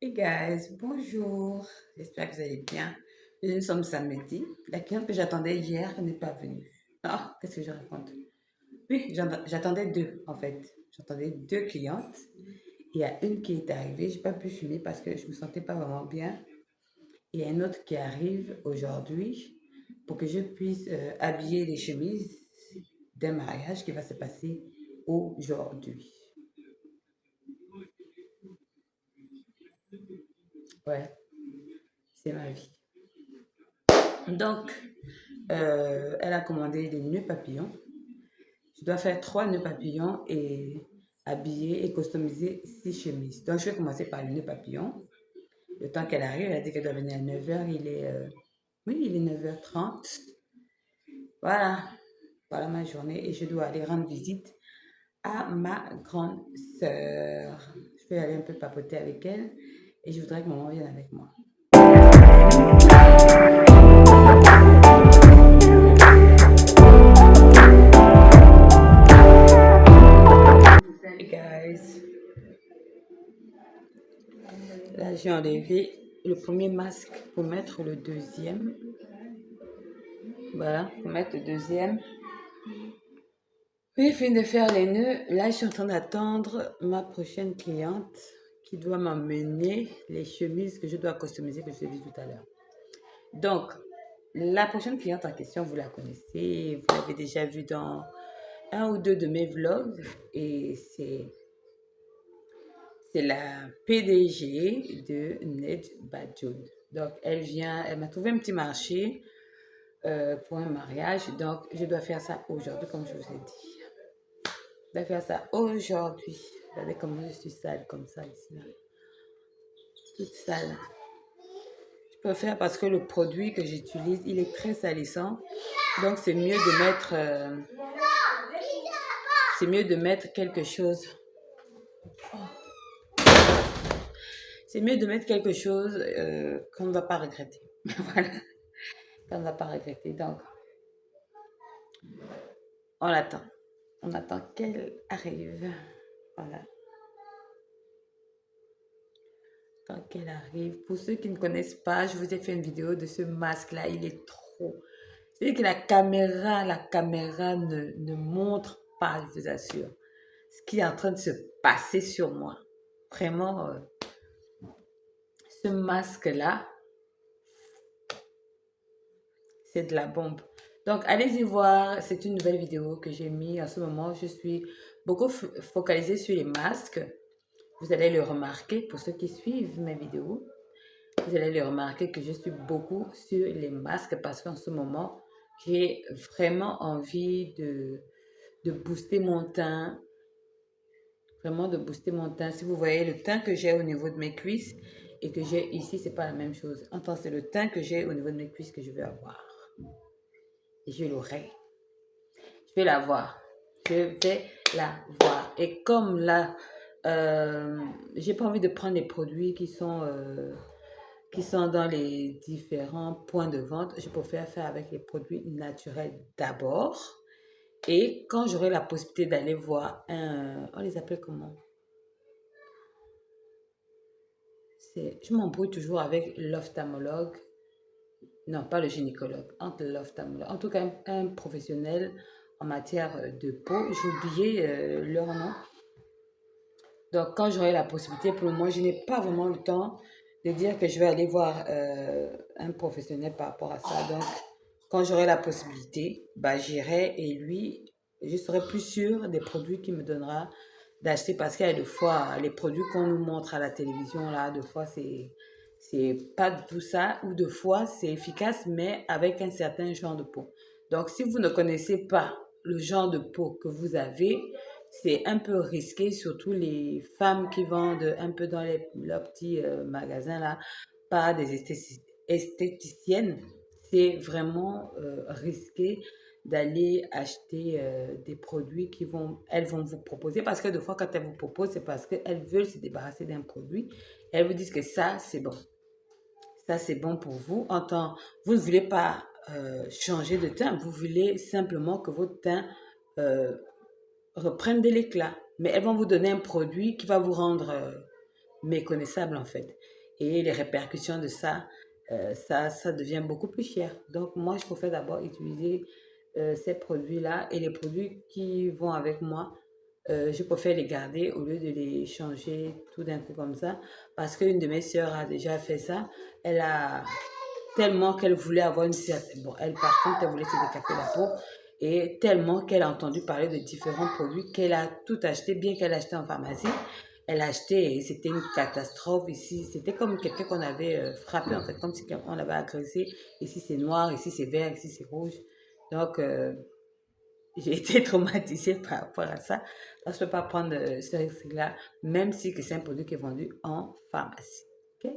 Hey guys, bonjour. J'espère que vous allez bien. Nous sommes samedi. La cliente que j'attendais hier n'est pas venue. Ah, qu'est-ce que je raconte? Oui, j'attendais deux en fait. J'attendais deux clientes. Il y a une qui est arrivée. J'ai pas pu filmer parce que je me sentais pas vraiment bien. Il y a une autre qui arrive aujourd'hui pour que je puisse habiller les chemises d'un mariage qui va se passer aujourd'hui. Ouais, c'est ma vie. Donc, elle a commandé des nœuds papillons. Je dois faire 3 nœuds papillons et habiller et customiser 6 chemises. Donc, je vais commencer par le nœud papillon. Le temps qu'elle arrive, elle a dit qu'elle doit venir à 9h. Oui, il est 9h30. Voilà. Voilà ma journée et je dois aller rendre visite à ma grande sœur. Je vais aller un peu papoter avec elle et je voudrais que maman vienne avec moi. Hey guys. Là, j'ai enlevé le premier masque pour mettre le deuxième. Voilà, pour mettre le deuxième. Oui, je viens de faire les nœuds. Là, je suis en train d'attendre ma prochaine cliente qui doit m'emmener les chemises que je dois customiser, que je t'ai dit tout à l'heure. Donc, la prochaine cliente en question, vous la connaissez. Vous l'avez déjà vue dans un ou deux de mes vlogs. Et c'est la PDG de Ned Badjoun. Donc, elle m'a trouvé un petit marché pour un mariage. Donc, je dois faire ça aujourd'hui, comme je vous ai dit. Je dois faire ça aujourd'hui. Regardez comment je suis sale comme ça ici. Là. Toute sale. Je préfère parce que le produit que j'utilise, il est très salissant. Donc, c'est mieux de mettre quelque chose. C'est mieux de mettre quelque chose qu'on ne va pas regretter. Voilà. Qu'on ne va pas regretter. Donc, on attend. On attend qu'elle arrive. Voilà. Quand qu'elle arrive. Pour ceux qui ne connaissent pas, je vous ai fait une vidéo de ce masque-là. Il est trop. C'est-à-dire que la caméra ne montre pas, je vous assure, ce qui est en train de se passer sur moi. Vraiment, ce masque-là, c'est de la bombe. Donc, allez-y voir. C'est une nouvelle vidéo que j'ai mis en ce moment. Je suis beaucoup focalisée sur les masques. Vous allez le remarquer pour ceux qui suivent mes vidéos. Vous allez le remarquer que je suis beaucoup sur les masques parce qu'en ce moment, j'ai vraiment envie de booster mon teint. Vraiment de booster mon teint. Si vous voyez le teint que j'ai au niveau de mes cuisses et que j'ai ici, c'est pas la même chose. Enfin, c'est le teint que j'ai au niveau de mes cuisses que je veux avoir. Et je l'aurai. Je vais la voir. Je vais la voir. Et comme là, j'ai pas envie de prendre les produits qui sont dans les différents points de vente, je préfère faire avec les produits naturels d'abord. Et quand j'aurai la possibilité d'aller voir on les appelle comment? Je m'embrouille toujours avec l'ophtalmologue. Non, pas le gynécologue, entre l'ophtalmologue. En tout cas, un professionnel en matière de peau. J'ai oublié leur nom. Donc, quand j'aurai la possibilité, pour le moment, je n'ai pas vraiment le temps de dire que je vais aller voir un professionnel par rapport à ça. Donc, quand j'aurai la possibilité, j'irai et lui, je serai plus sûre des produits qu'il me donnera d'acheter parce qu'il y a des fois, les produits qu'on nous montre à la télévision, là, des fois, c'est pas du tout ça, ou deux fois, c'est efficace, mais avec un certain genre de peau. Donc, si vous ne connaissez pas le genre de peau que vous avez, c'est un peu risqué, surtout les femmes qui vendent un peu dans leurs petits magasins, là, pas des esthéticiennes. C'est vraiment risqué d'aller acheter des produits elles vont vous proposer, parce que des fois, quand elles vous proposent, c'est parce qu'elles veulent se débarrasser d'un produit. Elles vous disent que ça, c'est bon. Ça, c'est bon pour vous. Vous ne voulez pas changer de teint, vous voulez simplement que votre teint reprenne de l'éclat. Mais elles vont vous donner un produit qui va vous rendre méconnaissable, en fait. Et les répercussions de ça devient beaucoup plus cher. Donc, moi, je préfère d'abord utiliser ces produits-là et les produits qui vont avec moi. Je préfère les garder au lieu de les changer tout d'un coup comme ça. Parce qu'une de mes sœurs a déjà fait ça. Elle a tellement qu'elle voulait avoir une certaine... Bon, elle, par contre, elle voulait se décaper la peau. Et tellement qu'elle a entendu parler de différents produits qu'elle a tout acheté, bien qu'elle a acheté en pharmacie. Elle a acheté et c'était une catastrophe ici. C'était comme quelqu'un qu'on avait frappé, en fait, comme si on l'avait agressé. Ici, c'est noir, ici, c'est vert, ici, c'est rouge. Donc, j'ai été traumatisée par rapport à ça. Donc, je ne peux pas prendre ce risque-là, même si c'est un produit qui est vendu en pharmacie. OK?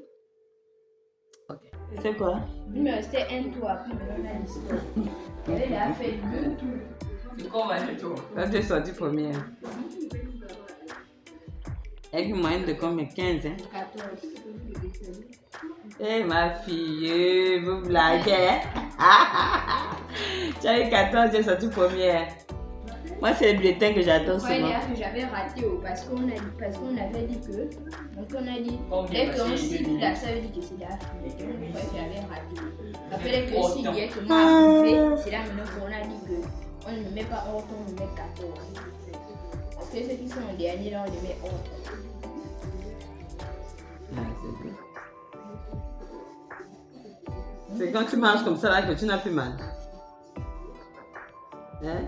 OK. C'est quoi? Il me restait un tour après, maintenant, on a l'histoire. Elle a fait 2 tours. C'est quoi, le tour? Quand tu es sortie première. Avec une moyenne de combien? 15, hein? 14. Eh, ma fille, vous blaguez. Tu as eu 14, j'ai sorti première. Moi, c'est les bulletins que j'attends souvent. Ouais, que j'avais raté parce qu'on avait dit que. Donc, on a dit, dès qu'on siffle là, ça veut dire que c'est la fille. Donc, j'avais raté. Après que si directement arrivé, c'est là maintenant qu'on a dit qu'on ne me met pas honte, on me met 14. Parce que ceux qui sont en dernier, là, on les met honte. C'est quand tu marches comme ça là que tu n'as plus mal. Hein?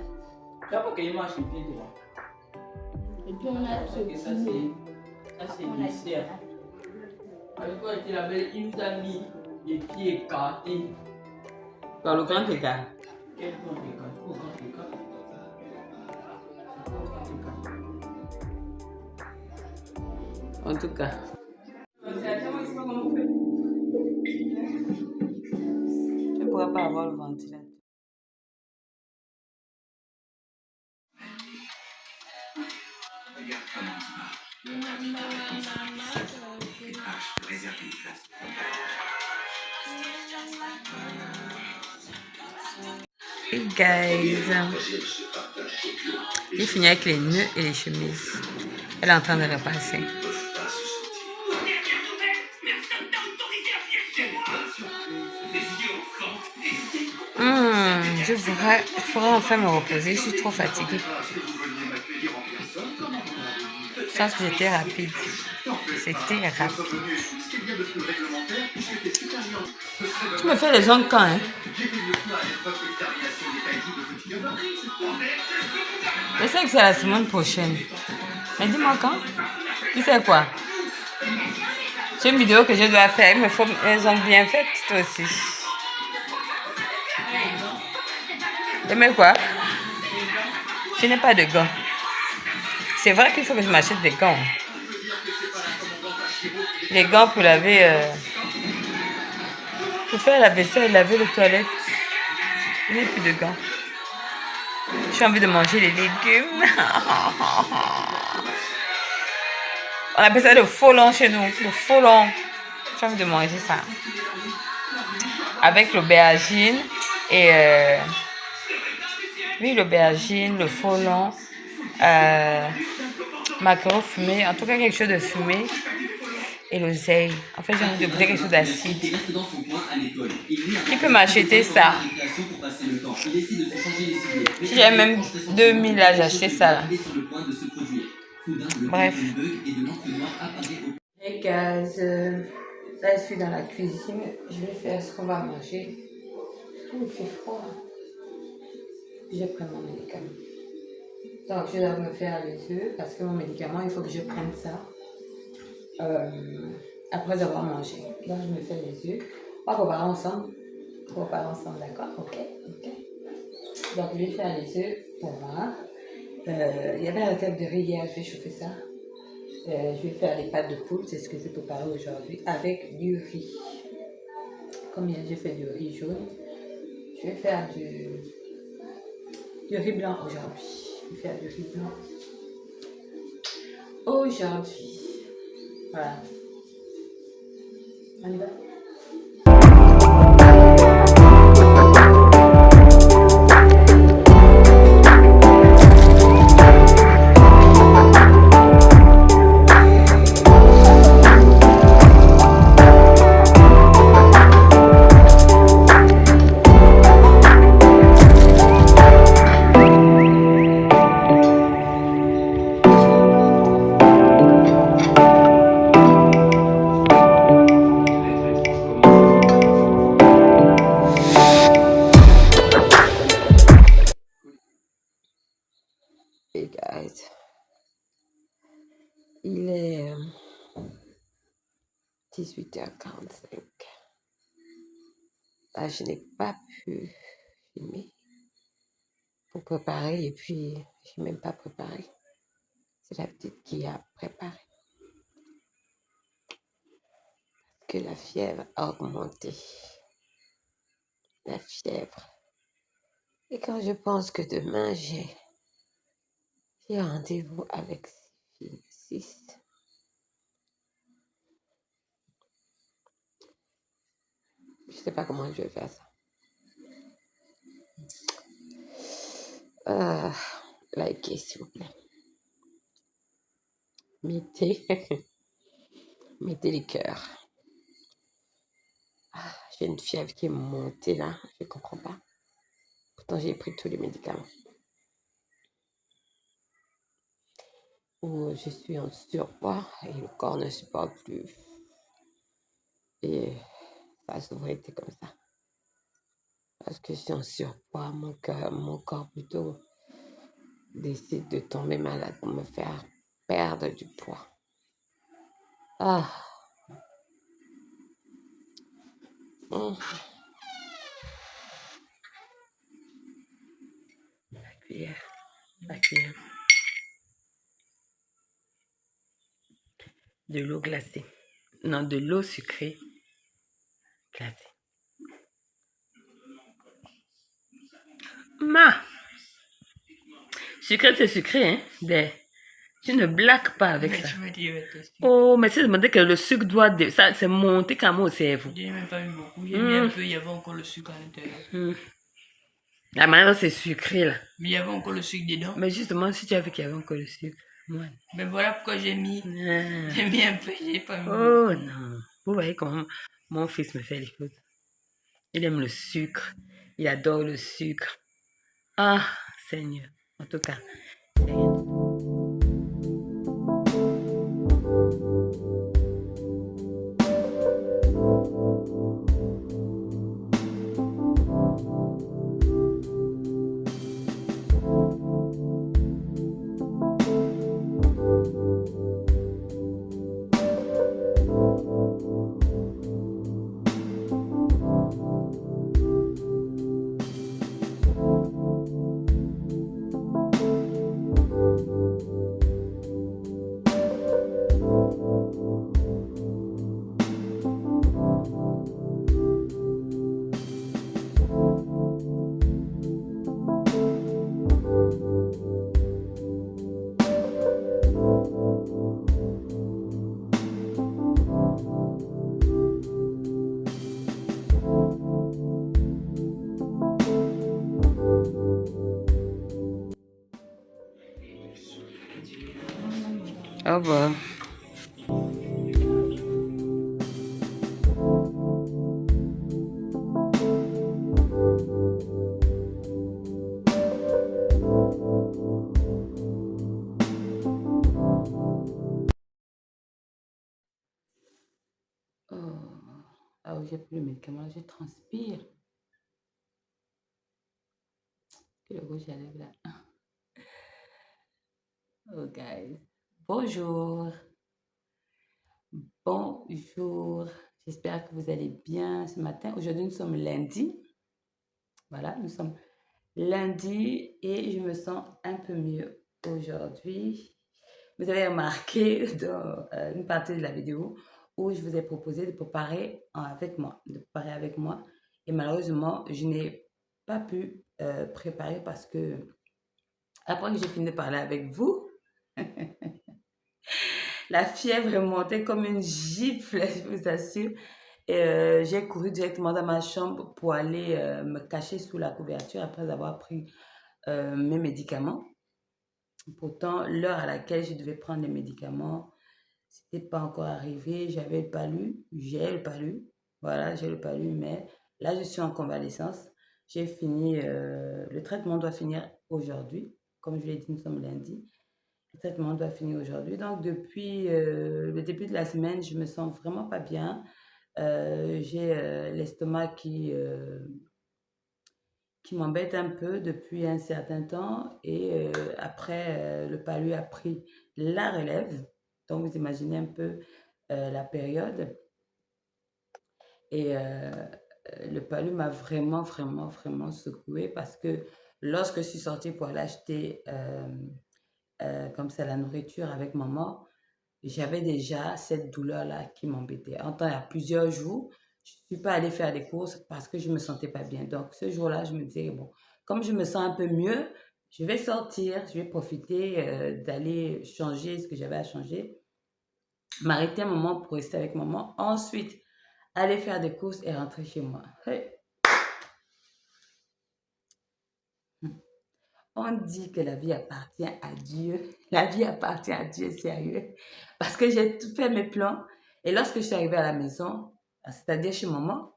Tu vois pas qu'il marche les pieds devant. Et puis on a ce Ça c'est dessert. Avec quoi il nous a mis les pieds écartés. Dans le grand écart. Quel grand écart? Au grand écart. En tout cas. Tu ne pourras pas avoir le ventilateur. Regarde comment ça va. Réserve une place. Hey guys, j'ai fini avec les nœuds et les chemises. Elle est en train de repasser. Je pourrais enfin me reposer, je suis trop fatiguée. Je pense que j'étais rapide. C'était rapide. Tu me fais les ongles quand, hein? Je sais que c'est la semaine prochaine. Mais dis-moi quand? Tu sais quoi? J'ai une vidéo que je dois faire. Il me faut les ongles bien faites, toi aussi. Mais quoi? Je n'ai pas de gants. C'est vrai qu'il faut que je m'achète des gants. Les gants pour laver... pour faire la vaisselle, laver les toilettes. Je n'ai plus de gants. J'ai envie de manger les légumes. On appelle ça le folon chez nous. Le folon. J'ai envie de manger ça. Avec l'aubergine et... oui, l'aubergine, le folon, macaroni fumé, en tout cas quelque chose de fumé, et l'oseille. En fait, j'ai envie de goûter quelque chose d'acide. Qui peut m'acheter ça? Si j'avais même 2000 là, j'achetais ça là. Bref. Hey guys, là je suis dans la cuisine, je vais faire ce qu'on va manger. Il fait froid. Je prends mon médicament. Donc, je dois me faire les œufs parce que mon médicament, il faut que je prenne ça après avoir mangé. Donc, je me fais les œufs. On va préparer ensemble. On va préparer ensemble, d'accord? Ok. Donc, je vais faire les œufs pour moi. Il y avait la tête de riz hier, je vais chauffer ça. Je vais faire les pâtes de poule, c'est ce que je vais préparer aujourd'hui, avec du riz. Comme j'ai fait du riz jaune, je vais faire du riz blanc aujourd'hui. Je vais faire du riz blanc aujourd'hui. Voilà. On y va? Hey guys, il est 18h45. Là, je n'ai pas pu filmer pour préparer et puis je n'ai même pas préparé. C'est la petite qui a préparé. Parce que la fièvre a augmenté. La fièvre. Et quand je pense que demain j'ai rendez-vous avec 6. Je sais pas comment je vais faire ça. Likez s'il vous plaît. Mettez les cœurs. J'ai une fièvre qui est montée là. Je comprends pas. Pourtant j'ai pris tous les médicaments. Où je suis en surpoids et le corps ne supporte plus. Et ça a souvent été comme ça. Parce que je suis en surpoids, mon corps plutôt décide de tomber malade pour me faire perdre du poids. La cuillère. De l'eau glacée. Non, de l'eau sucrée glacée. Sucré, c'est sucré, hein? Tu ne blagues pas avec ça. Oh, mais c'est demandé que le sucre doit... Ça, c'est monté quand même au cerveau. Je n'ai même pas mis beaucoup. J'ai mis un peu, il y avait encore le sucre à l'intérieur. La manière c'est sucré, là. Mais il y avait encore le sucre dedans. Mais justement, si tu avais qu'il y avait encore le sucre. Ouais. Mais voilà pourquoi j'ai mis... J'ai mis un peu, j'ai pas mis beaucoup. Non. Vous voyez comment mon fils me fait les choses. Il aime le sucre. Il adore le sucre. Ah, Seigneur. En tout cas. Au revoir. Oh. Ah oui, j'ai plus le médicament, je transpire. Que le rouge à lèvres là. Oh, guys. Bonjour. Bonjour. J'espère que vous allez bien ce matin. Aujourd'hui, nous sommes lundi. Voilà, nous sommes lundi et je me sens un peu mieux aujourd'hui. Vous avez remarqué dans une partie de la vidéo où je vous ai proposé de préparer avec moi. Et malheureusement, je n'ai pas pu préparer parce que après que j'ai fini de parler avec vous, la fièvre est montée comme une gifle, je vous assure. Et j'ai couru directement dans ma chambre pour aller me cacher sous la couverture après avoir pris mes médicaments. Pourtant, l'heure à laquelle je devais prendre les médicaments, c'était pas encore arrivé. J'avais le palu, j'ai le palu. Voilà, j'ai le palu, mais là, je suis en convalescence. J'ai fini, le traitement doit finir aujourd'hui. Comme je l'ai dit, nous sommes lundi. Le traitement doit finir aujourd'hui. Donc, depuis le début de la semaine, je me sens vraiment pas bien. J'ai l'estomac qui m'embête un peu depuis un certain temps. Et après, le palu a pris la relève. Donc, vous imaginez un peu la période. Et le palu m'a vraiment secouée parce que lorsque je suis sortie pour aller acheter comme ça la nourriture avec maman, j'avais déjà cette douleur-là qui m'embêtait. En temps, il y a plusieurs jours, je ne suis pas allée faire des courses parce que je ne me sentais pas bien. Donc, ce jour-là, je me disais, bon, comme je me sens un peu mieux, je vais sortir, je vais profiter d'aller changer ce que j'avais à changer, m'arrêter un moment pour rester avec maman, ensuite aller faire des courses et rentrer chez moi. Hey. On dit que la vie appartient à Dieu. La vie appartient à Dieu, sérieux. Parce que j'ai tout fait mes plans. Et lorsque je suis arrivée à la maison, c'est-à-dire chez maman,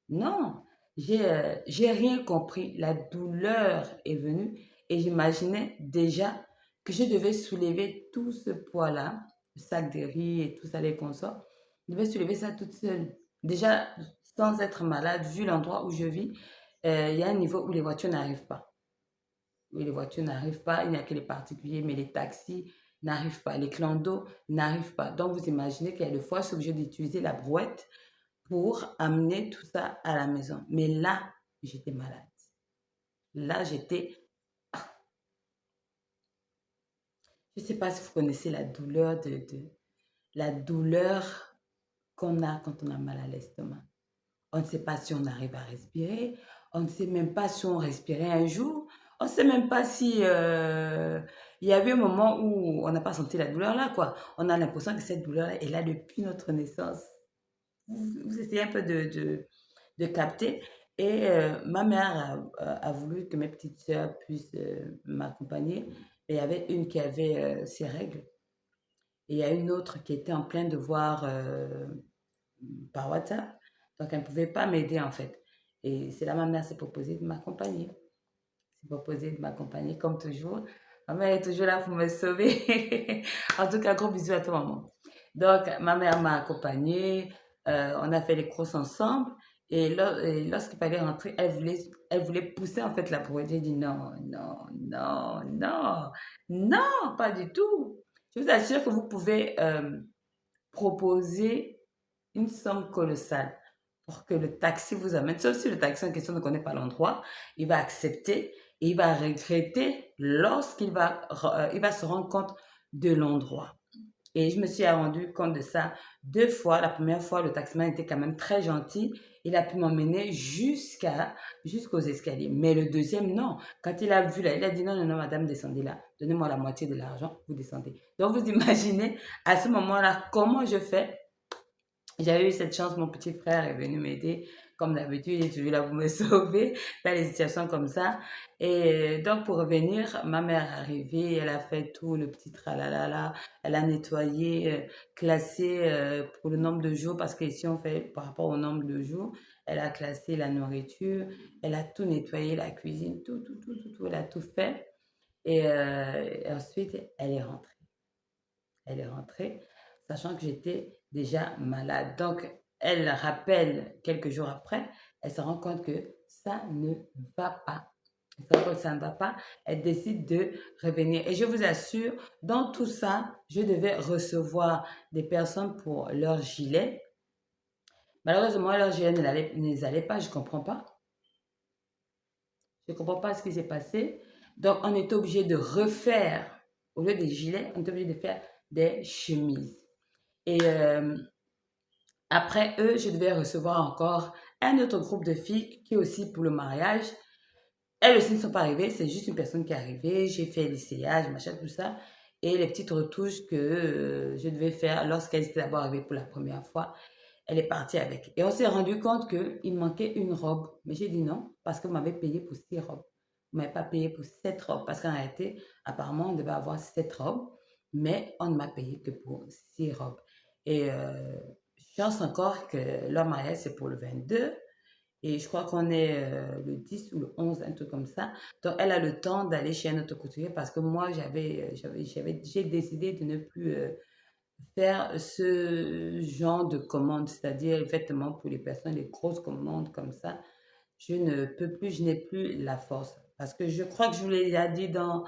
non, j'ai rien compris. La douleur est venue et j'imaginais déjà que je devais soulever tout ce poids-là, le sac de riz et tout ça, les consorts. Je devais soulever ça toute seule. Déjà, sans être malade, vu l'endroit où je vis, il y a un niveau où les voitures n'arrivent pas. Oui, les voitures n'arrivent pas, il n'y a que les particuliers, mais les taxis n'arrivent pas, les clandos n'arrivent pas. Donc, vous imaginez qu'il y a des fois, je suis obligée d'utiliser la brouette pour amener tout ça à la maison. Mais là, j'étais malade. Là, j'étais... Je ne sais pas si vous connaissez la douleur la douleur qu'on a quand on a mal à l'estomac. On ne sait pas si on arrive à respirer. On ne sait même pas si on respirait un jour. On ne sait même pas si il y avait un moment où on n'a pas senti la douleur là, quoi. On a l'impression que cette douleur-là est là depuis notre naissance. Vous essayez un peu de capter. Et ma mère a voulu que mes petites sœurs puissent m'accompagner. Et il y avait une qui avait ses règles. Et il y a une autre qui était en plein devoir par WhatsApp. Donc, elle ne pouvait pas m'aider en fait. Et c'est là ma mère s'est proposée de m'accompagner. Comme toujours. Ma mère est toujours là pour me sauver. En tout cas, gros bisous à toi, maman. Donc, ma mère m'a accompagnée. On a fait les courses ensemble. Et lorsqu'il fallait rentrer, elle voulait pousser en fait la brouette. J'ai dit non, pas du tout. Je vous assure que vous pouvez proposer une somme colossale pour que le taxi vous amène. Sauf si le taxi en question ne connaît pas l'endroit, il va accepter et il va regretter lorsqu'il va se rendre compte de l'endroit. Et je me suis rendu compte de ça 2 fois. La première fois, le taximan était quand même très gentil. Il a pu m'emmener jusqu'aux escaliers. Mais le deuxième, non. Quand il a vu là, il a dit non, madame, descendez là. Donnez-moi la moitié de l'argent, vous descendez. Donc, vous imaginez à ce moment-là comment je fais. J'avais eu cette chance, mon petit frère est venu m'aider. comme d'habitude, il est toujours là pour me sauver dans les situations comme ça. Et donc, pour revenir, ma mère est arrivée, elle a fait tout, le petit tralalala, elle a nettoyé, classé pour le nombre de jours, parce qu'ici, on fait par rapport au nombre de jours. Elle a classé la nourriture, elle a tout nettoyé, la cuisine, tout, elle a tout fait. Et ensuite, elle est rentrée. Elle est rentrée, sachant que j'étais déjà malade. Donc, elle rappelle quelques jours après, elle se rend compte que ça ne va pas. Elle se rend compte que ça ne va pas. Elle décide de revenir. Et je vous assure, dans tout ça, je devais recevoir des personnes pour leur gilet. Malheureusement, leur gilet ne les allait pas. Je ne comprends pas. Je ne comprends pas ce qui s'est passé. Donc, on était obligé de refaire, au lieu des gilets, on était obligé de faire des chemises. Et après eux, je devais recevoir encore un autre groupe de filles qui aussi pour le mariage. Elles aussi ne sont pas arrivées, c'est juste une personne qui est arrivée. J'ai fait l'essayage, machin, tout ça. Et les petites retouches que je devais faire lorsqu'elles étaient d'abord arrivées pour la première fois, elle est partie avec. Et on s'est rendu compte qu'il manquait une robe. Mais j'ai dit non, parce que vous m'avez payé pour 6 robes. Vous ne m'avez pas payé pour 7 robes. Parce qu'en réalité, apparemment, on devait avoir 7 robes. Mais on ne m'a payé que pour 6 robes. Et je pense encore que leur mariage, c'est pour le 22. Et je crois qu'on est le 10 ou le 11, un truc comme ça. Donc, elle a le temps d'aller chez un autre couturier parce que moi, j'ai décidé de ne plus faire ce genre de commande, c'est-à-dire les vêtements pour les personnes, les grosses commandes comme ça. Je ne peux plus, je n'ai plus la force. Parce que je crois que je vous l'ai déjà dit dans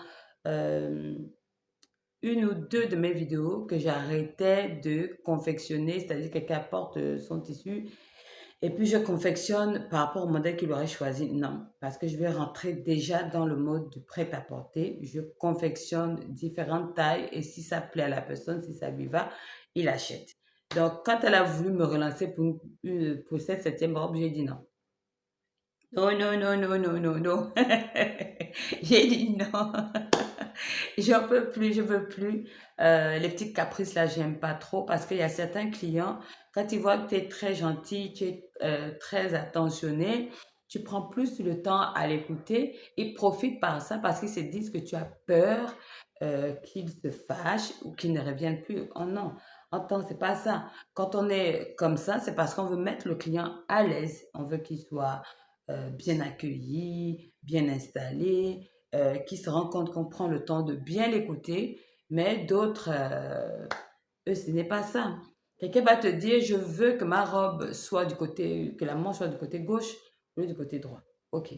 une ou deux de mes vidéos que j'arrêtais de confectionner, c'est-à-dire que quelqu'un apporte son tissu et puis je confectionne par rapport au modèle qu'il aurait choisi. Non, parce que je vais rentrer déjà dans le mode du prêt-à-porter. Je confectionne différentes tailles et si ça plaît à la personne, si ça lui va, il achète. Donc, quand elle a voulu me relancer pour cette 7e robe, j'ai dit non. Non, non, non, non, non, non, non. J'ai dit non. J'en peux plus, je veux plus. Les petites caprices là, j'aime pas trop parce qu'il y a certains clients, quand ils voient que tu es très gentil, tu es très attentionné, tu prends plus le temps à l'écouter. Ils profitent par ça parce qu'ils se disent que tu as peur qu'ils se fâchent ou qu'ils ne reviennent plus. Oh non, attends, c'est pas ça. Quand on est comme ça, c'est parce qu'on veut mettre le client à l'aise. On veut qu'il soit bien accueilli, bien installé, qui se rendent compte qu'on prend le temps de bien l'écouter, mais d'autres, eux, ce n'est pas ça. Quelqu'un va te dire, je veux que ma robe soit du côté, que la manche soit du côté gauche au lieu du côté droit. Ok,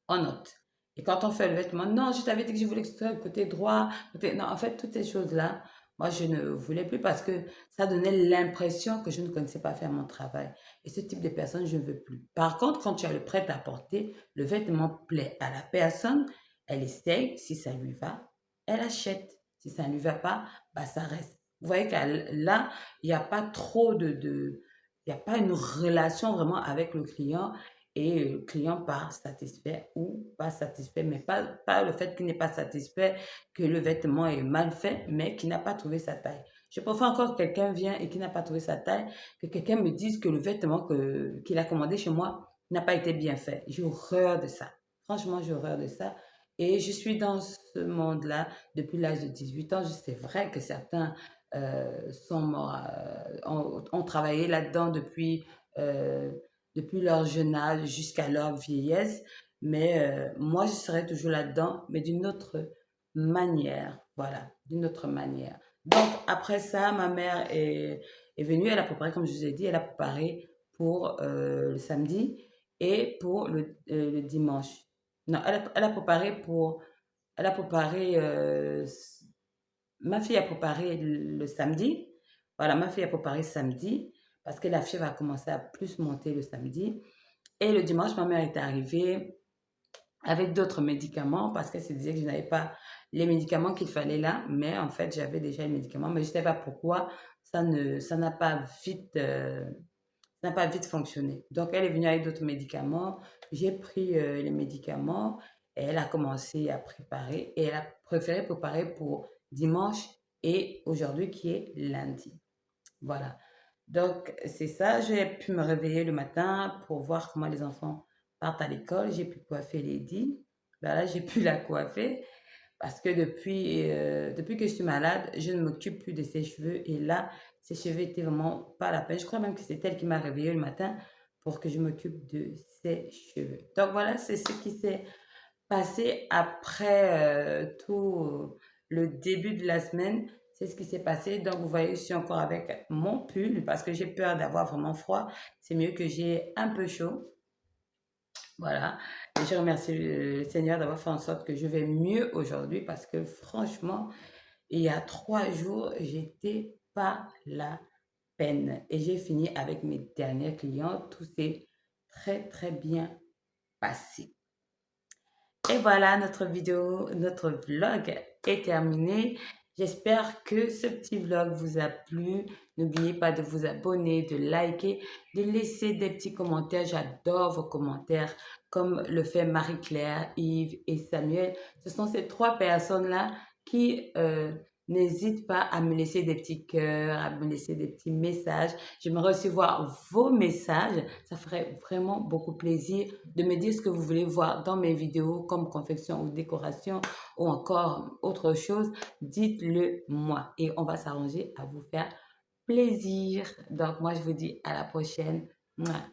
on note. Et quand on fait le vêtement, non, je t'avais dit que je voulais que ce soit du côté droit. Non, en fait, toutes ces choses-là, moi, je ne voulais plus parce que ça donnait l'impression que je ne connaissais pas faire mon travail. Et ce type de personne, je ne veux plus. Par contre, quand tu as le prêt à porter, le vêtement plaît à la personne, elle essaye, si ça lui va, elle achète. Si ça ne lui va pas, bah, ça reste. Vous voyez que là, il n'y a pas trop il n'y a pas une relation vraiment avec le client et le client part satisfait ou pas satisfait, mais pas le fait qu'il n'est pas satisfait, que le vêtement est mal fait, mais qu'il n'a pas trouvé sa taille. Je préfère encore que quelqu'un vienne et qu'il n'a pas trouvé sa taille, que quelqu'un me dise que le vêtement qu'il a commandé chez moi n'a pas été bien fait. J'ai horreur de ça. Franchement, j'ai horreur de ça. Et je suis dans ce monde-là depuis l'âge de 18 ans. C'est vrai que certains sont morts, ont travaillé là-dedans depuis leur jeune âge jusqu'à leur vieillesse. Mais moi, je serai toujours là-dedans, mais d'une autre manière. Voilà, d'une autre manière. Donc, après ça, ma mère est venue. Elle a préparé, comme je vous ai dit, elle a préparé pour le samedi et pour le dimanche. Non, elle a préparé pour... Elle a préparé... ma fille a préparé le samedi. Voilà, ma fille a préparé samedi parce que la fièvre a commencé à plus monter le samedi. Et le dimanche, ma mère est arrivée avec d'autres médicaments parce qu'elle se disait que je n'avais pas les médicaments qu'il fallait là. Mais en fait, j'avais déjà les médicaments. Mais je ne sais pas pourquoi ça n'a pas vite fonctionné. Donc, elle est venue avec d'autres médicaments. J'ai pris les médicaments et elle a commencé à préparer. Et elle a préféré préparer pour dimanche et aujourd'hui qui est lundi. Voilà. Donc, c'est ça. J'ai pu me réveiller le matin pour voir comment les enfants partent à l'école. J'ai pu coiffer Lady. Ben là, j'ai pu la coiffer parce que depuis que je suis malade, je ne m'occupe plus de ses cheveux. Et là, ses cheveux étaient vraiment pas la peine. Je crois même que c'est elle qui m'a réveillée le matin pour que je m'occupe de ses cheveux. Donc, voilà, c'est ce qui s'est passé après tout le début de la semaine. C'est ce qui s'est passé. Donc, vous voyez, je suis encore avec mon pull parce que j'ai peur d'avoir vraiment froid. C'est mieux que j'ai un peu chaud. Voilà. Et je remercie le Seigneur d'avoir fait en sorte que je vais mieux aujourd'hui parce que franchement, il y a 3 jours, j'étais pas la peine. Et j'ai fini avec mes derniers clients. Tout s'est très, très bien passé. Et voilà, notre vidéo, notre vlog est terminé. J'espère que ce petit vlog vous a plu. N'oubliez pas de vous abonner, de liker, de laisser des petits commentaires. J'adore vos commentaires, comme le fait Marie-Claire, Yves et Samuel. Ce sont ces 3 personnes-là qui n'hésitent pas à me laisser des petits cœurs, à me laisser des petits messages. J'aimerais recevoir vos messages. Ça ferait vraiment beaucoup plaisir de me dire ce que vous voulez voir dans mes vidéos, comme confection ou décoration ou encore autre chose. Dites-le moi et on va s'arranger à vous faire plaisir. Donc, moi, je vous dis à la prochaine. Mouah.